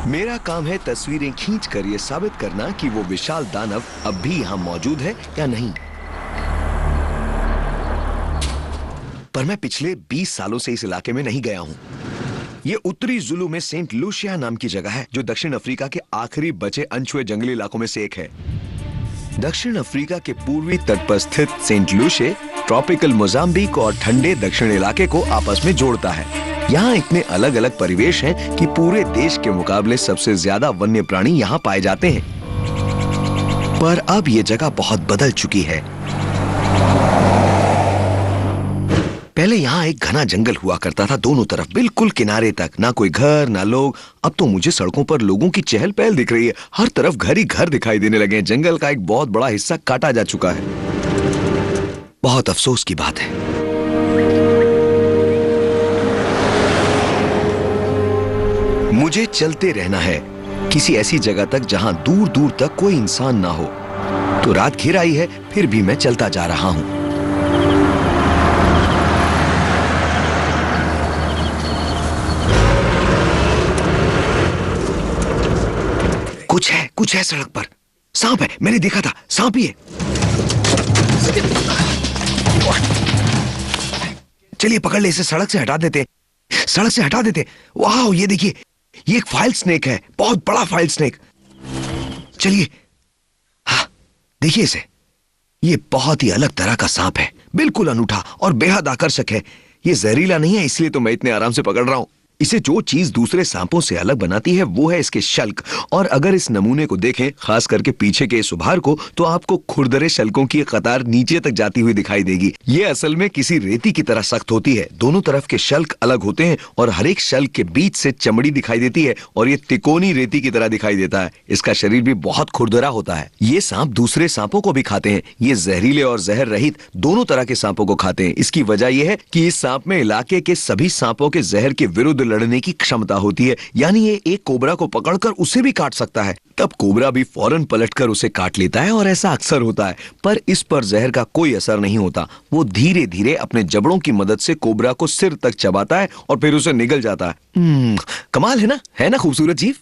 मेरा काम है तस्वीरें खींचकर ये साबित करना कि वो विशाल दानव अब भी यहाँ मौजूद है या नहीं। पर मैं पिछले 20 सालों से इस इलाके में नहीं गया हूँ। ये उत्तरी जुलू में सेंट लूसिया नाम की जगह है, जो दक्षिण अफ्रीका के आखिरी बचे अनछुए जंगली इलाकों में से एक है। दक्षिण अफ्रीका के पूर्वी तट पर स्थित सेंट लूसिया ट्रॉपिकल मोजाम्बिक और ठंडे दक्षिण इलाके को आपस में जोड़ता है। यहाँ इतने अलग अलग परिवेश हैं कि पूरे देश के मुकाबले सबसे ज्यादा वन्य प्राणी यहाँ पाए जाते हैं। पर अब ये जगह बहुत बदल चुकी है। पहले यहाँ एक घना जंगल हुआ करता था, दोनों तरफ बिल्कुल किनारे तक, ना कोई घर ना लोग। अब तो मुझे सड़कों पर लोगों की चहल पहल दिख रही है, हर तरफ घर ही घर दिखाई देने लगे हैं। जंगल का एक बहुत बड़ा हिस्सा काटा जा चुका है। बहुत अफसोस की बात है। मुझे चलते रहना है किसी ऐसी जगह तक जहां दूर दूर तक कोई इंसान ना हो। तो रात घिर आई है, फिर भी मैं चलता जा रहा हूं। कुछ है सड़क पर। सांप है, मैंने देखा था, सांप ही है। चलिए पकड़ ले इसे, सड़क से हटा देते। वाह, ये देखिए, ये एक फाइल स्नेक है, बहुत बड़ा फाइल स्नेक। चलिए, हाँ देखिए इसे, ये बहुत ही अलग तरह का सांप है, बिल्कुल अनूठा और बेहद आकर्षक है। ये जहरीला नहीं है, इसलिए तो मैं इतने आराम से पकड़ रहा हूं। इसे जो चीज दूसरे सांपों से अलग बनाती है वो है इसके शल्क। और अगर इस नमूने को देखें, खास करके पीछे के इस उभार को, तो आपको खुरदरे शल्कों की कतार नीचे तक जाती हुई दिखाई देगी। ये असल में किसी रेती की तरह सख्त होती है। दोनों तरफ के शल्क अलग होते हैं और हर एक शल्क के बीच से चमड़ी दिखाई देती है और ये तिकोनी रेती की तरह दिखाई देता है। इसका शरीर भी बहुत खुरदरा होता है। ये सांप दूसरे सांपों को भी खाते हैं। ये जहरीले और जहर रहित दोनों तरह के सांपों को खाते हैं। इसकी वजह यह है कि इस सांप में इलाके के सभी सांपों के जहर के विरुद्ध लड़ने की क्षमता होती है। यानी ये एक कोबरा को पकड़कर उसे भी काट सकता है, तब कोबरा भी फौरन पलटकर उसे काट लेता है। और ऐसा अक्सर होता है, पर इस पर जहर का कोई असर नहीं होता। वो धीरे धीरे अपने जबड़ों की मदद से कोबरा को सिर तक चबाता है और फिर उसे निगल जाता है। कमाल है ना खूबसूरत जीव।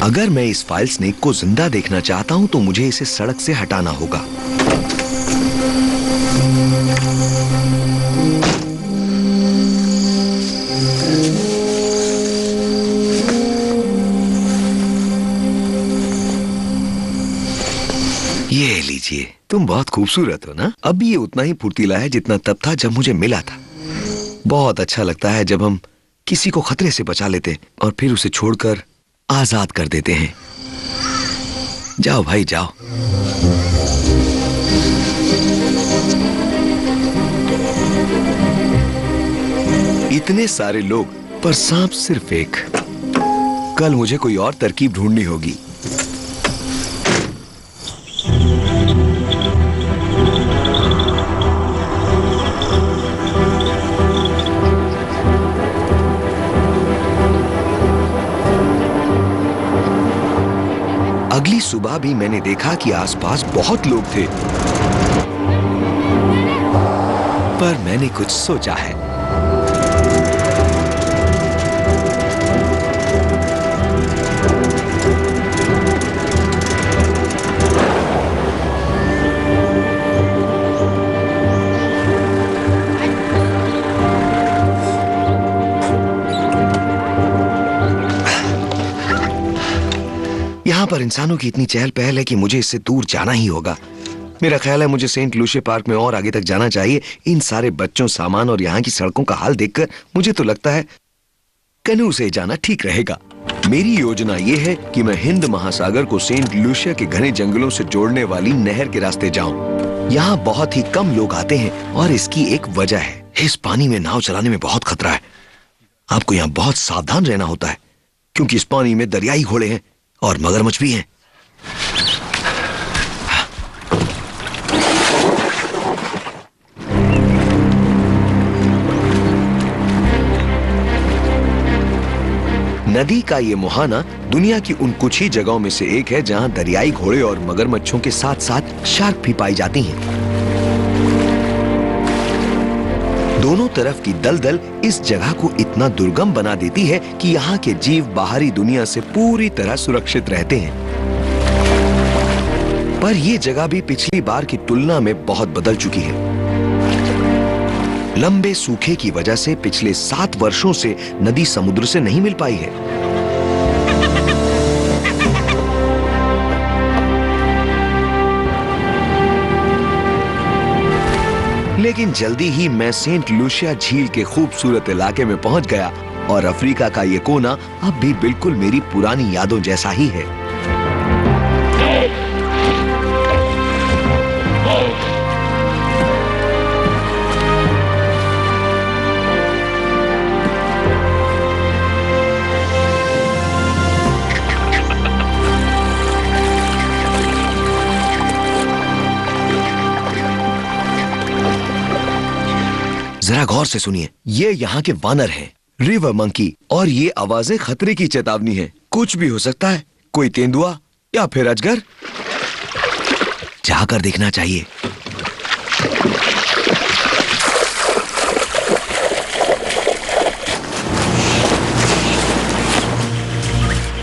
अगर मैं इस फाइल स्नेक को जिंदा देखना चाहता हूं तो मुझे इसे सड़क से हटाना होगा। ये लीजिए, तुम बहुत खूबसूरत हो ना। अब ये उतना ही फुर्तीला है जितना तब था जब मुझे मिला था। बहुत अच्छा लगता है जब हम किसी को खतरे से बचा लेते और फिर उसे छोड़कर आजाद कर देते हैं। जाओ भाई जाओ। इतने सारे लोग पर सांप सिर्फ एक। कल मुझे कोई और तरकीब ढूंढनी होगी। अगली सुबह भी मैंने देखा कि आसपास बहुत लोग थे, पर मैंने कुछ सोचा है। यहाँ पर इंसानों की इतनी चहल पहल है कि मुझे इससे दूर जाना ही होगा। मेरा ख्याल है मुझे सेंट लूसिया पार्क में और आगे तक जाना चाहिए। इन सारे बच्चों, सामान और यहाँ की सड़कों का हाल देखकर मुझे तो लगता है कैनू से जाना ठीक रहेगा। मेरी योजना यह है कि मैं हिंद महासागर को सेंट लूसिया के घने जंगलों से जोड़ने वाली नहर के रास्ते जाऊं। यहाँ बहुत ही कम लोग आते हैं और इसकी एक वजह है। इस पानी में नाव चलाने में बहुत खतरा है। आपको यहाँ बहुत सावधान रहना होता है, क्योंकि इस पानी में दरियाई घोड़े हैं और मगरमच्छ भी हैं। नदी का ये मुहाना दुनिया की उन कुछ ही जगहों में से एक है जहां दरियाई घोड़े और मगरमच्छों के साथ साथ शार्क भी पाई जाती हैं। दोनों तरफ की दलदल इस जगह को इतना दुर्गम बना देती है कि यहाँ के जीव बाहरी दुनिया से पूरी तरह सुरक्षित रहते हैं। पर यह जगह भी पिछली बार की तुलना में बहुत बदल चुकी है। लंबे सूखे की वजह से पिछले 7 वर्षों से नदी समुद्र से नहीं मिल पाई है। लेकिन जल्दी ही मैं सेंट लूसिया झील के खूबसूरत इलाके में पहुंच गया और अफ्रीका का ये कोना अब भी बिल्कुल मेरी पुरानी यादों जैसा ही है। जरा गौर से सुनिए, ये यहाँ के वानर हैं, रिवर मंकी, और ये आवाजें खतरे की चेतावनी है। कुछ भी हो सकता है, कोई तेंदुआ या फिर अजगर। जाकर देखना चाहिए।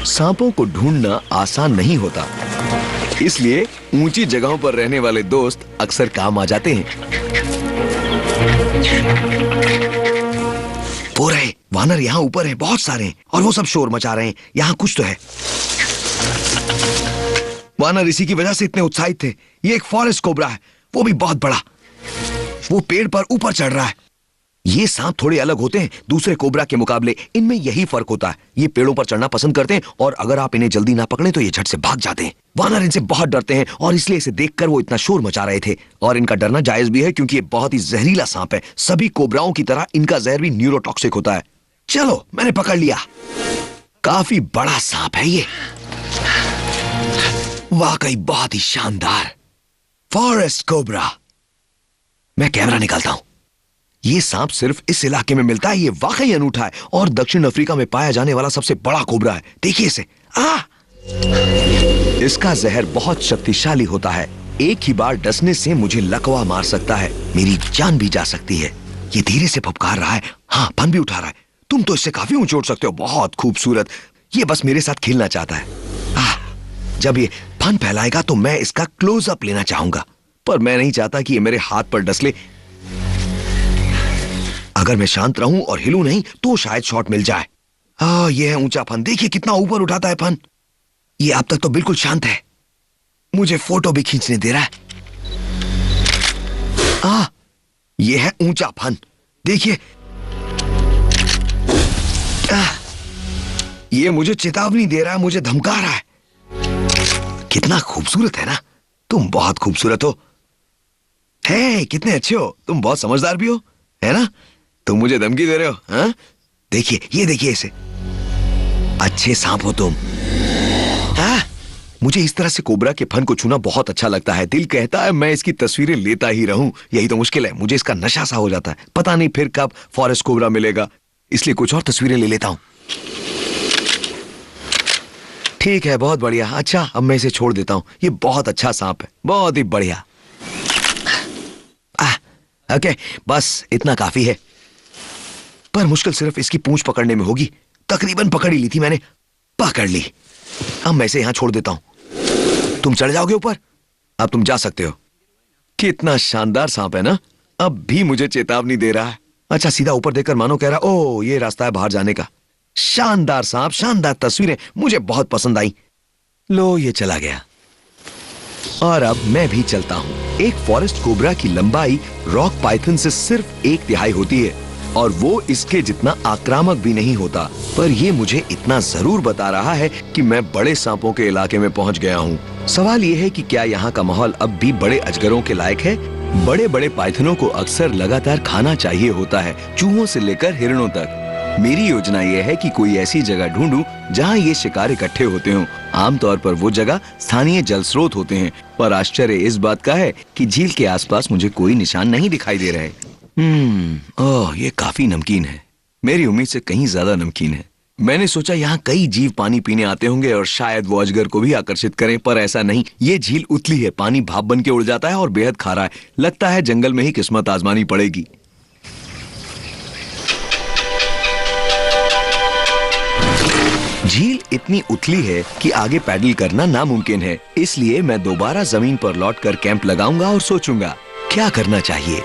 सांपों को ढूंढना आसान नहीं होता, इसलिए ऊंची जगहों पर रहने वाले दोस्त अक्सर काम आ जाते हैं। वो रहे, वानर यहाँ ऊपर हैं, बहुत सारे हैं, और वो सब शोर मचा रहे हैं। यहाँ कुछ तो है। वानर इसी की वजह से इतने उत्साहित थे। ये एक फॉरेस्ट कोबरा है, वो भी बहुत बड़ा। वो पेड़ पर ऊपर चढ़ रहा है। ये सांप थोड़े अलग होते हैं दूसरे कोबरा के मुकाबले, इनमें यही फर्क होता है। ये पेड़ों पर चढ़ना पसंद करते हैं और अगर आप इन्हें जल्दी ना पकड़ें तो ये झट से भाग जाते हैं। वानर इनसे बहुत डरते हैं और इसलिए इसे देखकर वो इतना शोर मचा रहे थे। और इनका डरना जायज भी है क्योंकि ये बहुत ही जहरीला सांप है। सभी कोबराओं की तरह इनका जहर भी न्यूरोटॉक्सिक होता है। चलो, मैंने पकड़ लिया। काफी बड़ा सांप है ये, वाकई बहुत ही शानदार फॉरेस्ट कोबरा। मैं कैमरा निकालता हूं। ये सांप सिर्फ इस इलाके में मिलता है। ये वाकई अनूठा है और दक्षिण अफ्रीका में पाया जाने वाला सबसे बड़ा कोबरा है। देखिए इसे। इसका जहर बहुत शक्तिशाली होता है। एक ही बार डसने से मुझे लकवा मार सकता है, मेरी जान भी जा सकती है। ये धीरे से फुफकार रहा है। हाँ, फन भी उठा रहा है। तुम तो इससे काफी ऊंचे उठ सकते हो, बहुत खूबसूरत। ये बस मेरे साथ खेलना चाहता है। जब ये फन फैलाएगा तो मैं इसका क्लोजअप लेना चाहूंगा, पर मैं नहीं चाहता कि ये मेरे हाथ पर डस ले। अगर मैं शांत रहूं और हिलूं नहीं तो शायद शॉट मिल जाए। ये है ऊंचा फन। देखिए कितना ऊपर उठाता है फन। ये अब तक तो बिल्कुल शांत है, मुझे फोटो भी खींचने दे रहा है। ये है ऊंचा फन। देखिए, ये मुझे चेतावनी दे रहा है, मुझे धमका रहा है। कितना खूबसूरत है ना। तुम बहुत खूबसूरत हो। है, कितने अच्छे हो तुम, बहुत समझदार भी हो, है ना। तुम मुझे धमकी दे रहे हो। हाँ, देखिए, ये देखिए इसे। अच्छे सांप हो तुम। मुझे इस तरह से कोबरा के फन को छूना बहुत अच्छा लगता है। दिल कहता है मैं इसकी तस्वीरें लेता ही रहूं। यही तो मुश्किल है, मुझे इसका नशा सा हो जाता है। पता नहीं फिर कब फॉरेस्ट कोबरा मिलेगा, इसलिए कुछ और तस्वीरें ले लेता हूं। ठीक है, बहुत बढ़िया। अच्छा, अब मैं इसे छोड़ देता हूं। ये बहुत अच्छा सांप है, बहुत ही बढ़िया। ओके, बस इतना काफी है। पर मुश्किल सिर्फ इसकी पूंछ पकड़ने में होगी। तकरीबन पकड़ ही ली थी मैंने। पकड़ ली। अब मैं इसे यहां छोड़ देता हूं। तुम चढ़ जाओगे ऊपर, अब तुम जा सकते हो। कितना शानदार सांप है ना। अब भी मुझे चेतावनी दे रहा है। अच्छा, सीधा ऊपर देखकर मानो कह रहा, ओ ये रास्ता है बाहर जाने का। शानदार सांप, शानदार तस्वीरें, मुझे बहुत पसंद आई। लो, ये चला गया। और अब मैं भी चलता हूं। एक फॉरेस्ट कोबरा की लंबाई रॉक पाइथन से सिर्फ 1/3 होती है और वो इसके जितना आक्रामक भी नहीं होता। पर ये मुझे इतना जरूर बता रहा है कि मैं बड़े सांपों के इलाके में पहुंच गया हूं। सवाल ये है कि क्या यहाँ का माहौल अब भी बड़े अजगरों के लायक है। बड़े बड़े पाइथनों को अक्सर लगातार खाना चाहिए होता है, चूहों से लेकर हिरणों तक। मेरी योजना यह है कि कोई ऐसी जगह ढूंढूं जहां ये शिकार इकट्ठे होते हों। आमतौर पर वो जगह स्थानीय जल स्रोत होते हैं, पर आश्चर्य इस बात का है कि झील के आसपास मुझे कोई निशान नहीं दिखाई दे रहे। ओह, ये काफी नमकीन है। मेरी उम्मीद से कहीं ज्यादा नमकीन है। मैंने सोचा यहाँ कई जीव पानी पीने आते होंगे और शायद वो अजगर को भी आकर्षित करें, पर ऐसा नहीं। ये झील उथली है, पानी भाप बन के उड़ जाता है और बेहद खारा है। लगता है जंगल में ही किस्मत आजमानी पड़ेगी। झील इतनी उथली है कि आगे पैडल करना नामुमकिन है, इसलिए मैं दोबारा जमीन पर लौटकर कैंप लगाऊंगा और सोचूंगा क्या करना चाहिए।